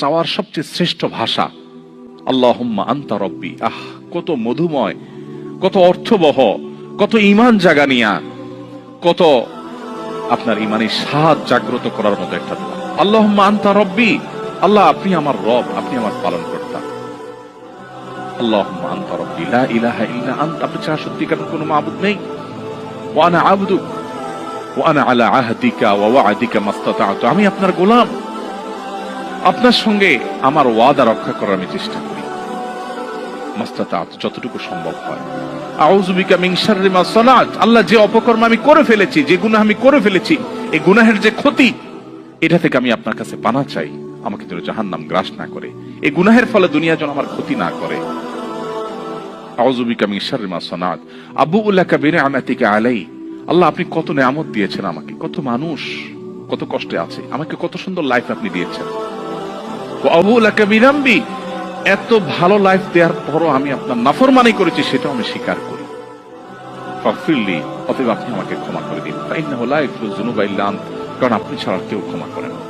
চাওয়ার সবচেয়ে শ্রেষ্ঠ ভাষা আল্লাহুম্মা আনতা রব্বি। কত মধুময়, কত অর্থবহ, কত ঈমান জাগানিয়া, কত আপনার ঈমানের স্বাদ জাগ্রত করার মতো একটা দোয়া। আল্লাহুম্মা আনতা রব্বি, আল্লাহ আপনি আমার রব, আপনি আমার পালনকর্তা। আল্লাহুম্মা আনতা রব্বি লা ইলাহা ইল্লা আনতা, আপনি ছাড়া সত্যিকারের কোনো মাবুদ নেই। ওয়া আনা আবদুক ওয়া আনা আলা আহদিকা ওয়া ওয়া'দিকা মাসতাতা'তু, আমি আপনার গোলাম, আপনার সঙ্গে আমার ওয়াদা রক্ষা করার আমি চেষ্টা করি, মাসতাতা'তু, যতটুকু সম্ভব হয়। আউযু বিকা মিন শাররি মা সানাত, আল্লাহ যে অপকর্ম আমি করে ফেলেছি, যে গুনাহ আমি করে ফেলেছি, এই গুনাহের যে ক্ষতি, এটা থেকে আমি আপনার কাছে পানাহ চাই, আমাকে যেন জাহান্নাম গ্রাস না করে, এই গুনাহের ফলে দুনিয়া যেন আমার ক্ষতি না করে। আউযু বিকা মিন শাররি মা সানাত আবুউ লাকা বিনি'মাতিকা আলাই, আল্লাহ আপনি কত নিয়ামত দিয়েছেন আমাকে, কত মানুষ কত কষ্টে আছে, আমাকে কত সুন্দর লাইফ আপনি দিয়েছেন। ওয়া আবুউ লাকা বিযামবি, এত ভালো লাইফ দেওয়ার পরও আমি আপনার নাফরমানি করেছি, সেটাও আমি স্বীকার করি। ফাগফিরলি, অতএব আপনি আমাকে ক্ষমা করে দিন। ফাইন্নাহু লা ইয়াগফিরুয যুনুবা ইল্লা আনত, কারণ আপনি ছাড়া কেউ ক্ষমা করেন না।